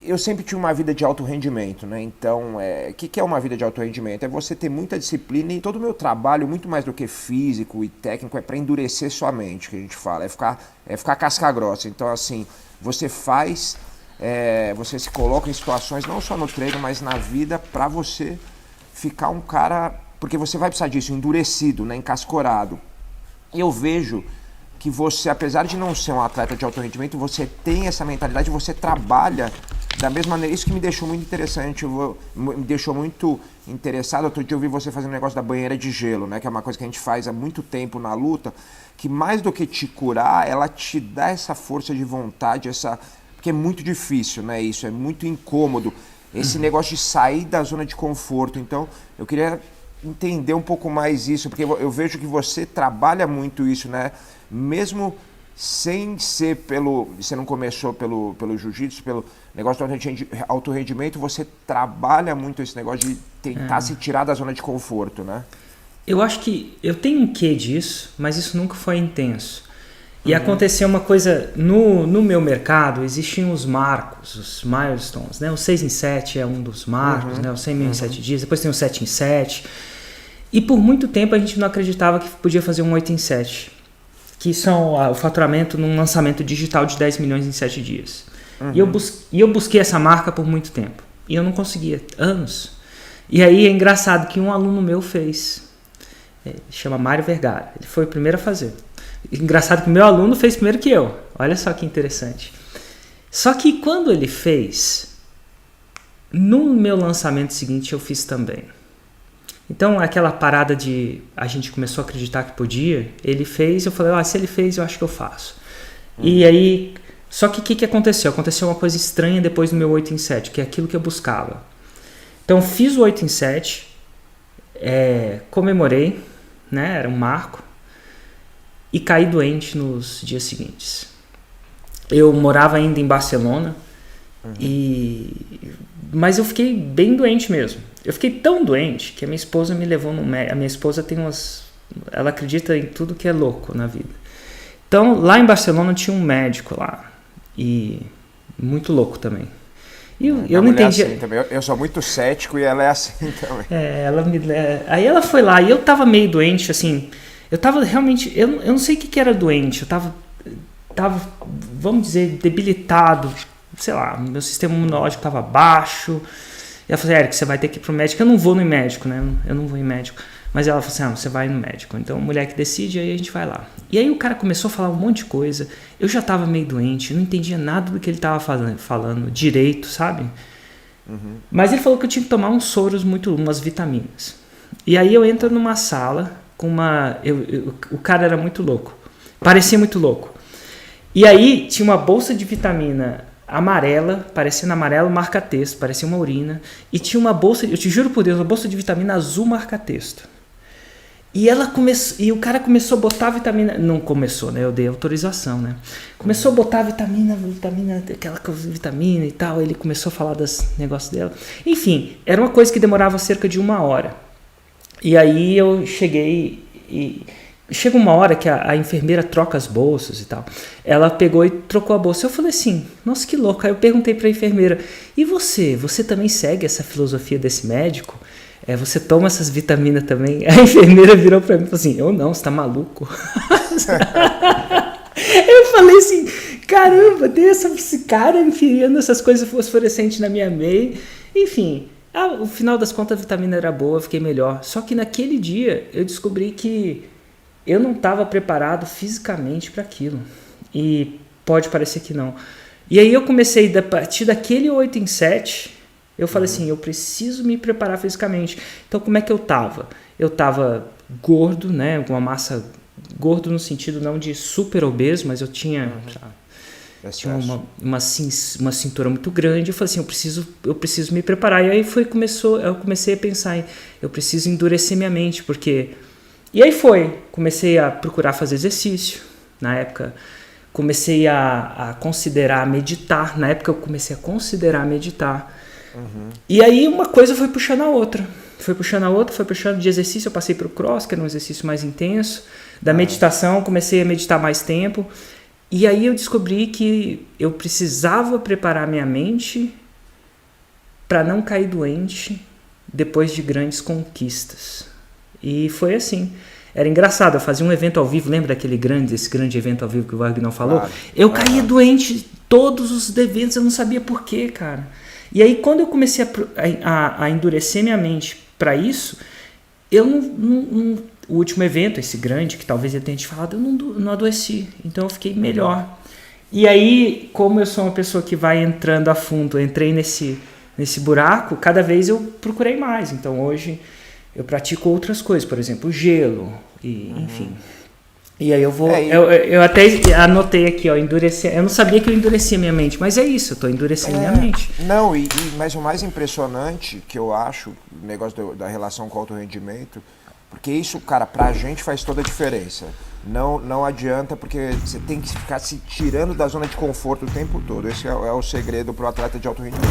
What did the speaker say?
eu sempre tive uma vida de alto rendimento, né? Então, o que é uma vida de alto rendimento? É você ter muita disciplina e todo o meu trabalho, muito mais do que físico e técnico, é para endurecer sua mente, que a gente fala, é ficar casca grossa. Então, assim, você faz, você se coloca em situações, não só no treino, mas na vida, para você ficar um cara, porque você vai precisar disso, endurecido, né? Encascorado. E eu vejo que você, apesar de não ser um atleta de alto rendimento, você tem essa mentalidade, você trabalha da mesma maneira. Isso que me deixou muito interessante, me deixou muito interessado. Outro dia eu vi você fazendo um negócio da banheira de gelo, né? Que é uma coisa que a gente faz há muito tempo na luta, que mais do que te curar, ela te dá essa força de vontade, porque é muito difícil, né? Isso, é muito incômodo. Esse negócio de sair da zona de conforto. Então, eu queria entender um pouco mais isso, porque eu vejo que você trabalha muito isso, né? Mesmo sem ser você não começou pelo jiu-jitsu, pelo negócio do alto rendimento, você trabalha muito esse negócio de tentar se tirar da zona de conforto, né? Eu acho que eu tenho um quê disso, mas isso nunca foi intenso. E aconteceu uma coisa, no meu mercado existiam os marcos, os milestones, né? O 6 em 7 é um dos marcos, né? O 100 mil em 7 dias, depois tem o 7 em 7. E por muito tempo a gente não acreditava que podia fazer um 8 em 7, que são o faturamento num lançamento digital de 10 milhões em 7 dias. E eu busquei essa marca por muito tempo. E eu não conseguia, anos. E aí é engraçado que um aluno meu fez. Chama Mário Vergara. Ele foi o primeiro a fazer. Engraçado que o meu aluno fez primeiro que eu. Olha só que interessante. Só que quando ele fez, no meu lançamento seguinte eu fiz também. Então aquela parada de a gente começou a acreditar que podia, ele fez, eu falei, se ele fez eu acho que eu faço. E aí, só que o que aconteceu? Aconteceu uma coisa estranha depois do meu 8 em 7, que é aquilo que eu buscava. Então fiz o 8 em 7, comemorei, né, era um marco, e caí doente nos dias seguintes. Eu morava ainda em Barcelona, mas eu fiquei bem doente mesmo. Eu fiquei tão doente que a minha esposa me levou no médico. A minha esposa ela acredita em tudo que é louco na vida. Então, lá em Barcelona tinha um médico lá, e muito louco também. E eu não entendi. Assim, também. Eu sou muito cético e ela é assim também. Aí ela foi lá e eu tava meio doente, assim. Eu tava realmente. Eu não sei o que era doente. Eu tava, vamos dizer, debilitado. Sei lá, meu sistema imunológico tava baixo. E ela falou assim, Eric, você vai ter que ir pro médico. Eu não vou no médico, né? Eu não vou em médico. Mas ela falou assim, você vai no médico. Então, mulher que decide, aí a gente vai lá. E aí o cara começou a falar um monte de coisa. Eu já tava meio doente, eu não entendia nada do que ele tava falando direito, sabe? Mas ele falou que eu tinha que tomar uns soros, umas vitaminas. E aí eu entro numa sala com o cara era muito louco. Parecia muito louco. E aí tinha uma bolsa de vitamina amarela, parecendo amarelo, marca-texto, parecia uma urina. E tinha uma bolsa, eu te juro por Deus, uma bolsa de vitamina azul marca-texto. E o cara começou a botar vitamina. Não começou, né? Eu dei autorização, né? Começou a botar vitamina, aquela vitamina e tal. Ele começou a falar dos negócios dela. Enfim, era uma coisa que demorava cerca de 1 hora. E aí eu cheguei e. Chega uma hora que a enfermeira troca as bolsas e tal. Ela pegou e trocou a bolsa. Eu falei assim, nossa, que louco. Aí eu perguntei pra enfermeira, e você? Você também segue essa filosofia desse médico? Você toma essas vitaminas também? A enfermeira virou pra mim e falou assim, eu não, você tá maluco? Eu falei assim, caramba, tem esse cara enfiando essas coisas fosforescentes na minha meia. Enfim, no final das contas a vitamina era boa, eu fiquei melhor. Só que naquele dia eu descobri que eu não estava preparado fisicamente para aquilo. E pode parecer que não. E aí eu comecei, a partir daquele 8 em 7... eu falei assim, eu preciso me preparar fisicamente. Então, como é que eu tava? Eu tava gordo, né? Com uma massa... gordo no sentido não de super obeso, mas eu tinha... tinha uma cintura muito grande. Eu falei assim, eu preciso me preparar. E aí eu comecei a pensar, eu preciso endurecer minha mente, porque... E aí comecei a procurar fazer exercício. Na época, comecei a considerar meditar. Na época, eu comecei a considerar meditar. E aí uma coisa foi puxando a outra. Foi puxando de exercício. Eu passei para o cross, que era um exercício mais intenso. Da meditação, comecei a meditar mais tempo. E aí eu descobri que eu precisava preparar minha mente para não cair doente depois de grandes conquistas. E foi assim. Era engraçado, eu fazia um evento ao vivo, lembra desse grande evento ao vivo que o Wagner falou? Claro. Eu caía doente todos os eventos, eu não sabia porquê, cara. E aí quando eu comecei a endurecer minha mente para isso, eu o último evento, esse grande, que talvez eu tenha te falado, eu não adoeci, então eu fiquei melhor. E aí, como eu sou uma pessoa que vai entrando a fundo, eu entrei nesse buraco, cada vez eu procurei mais. Então hoje eu pratico outras coisas, por exemplo, gelo, e, enfim. E aí eu vou. Eu até anotei aqui, ó, endurecer. Eu não sabia que eu endurecia minha mente, mas é isso, eu tô endurecendo minha mente. Não, mas o mais impressionante que eu acho, o negócio da relação com o alto rendimento, porque isso, cara, pra gente faz toda a diferença. Não adianta, porque você tem que ficar se tirando da zona de conforto o tempo todo. Esse é o segredo pro atleta de alto rendimento.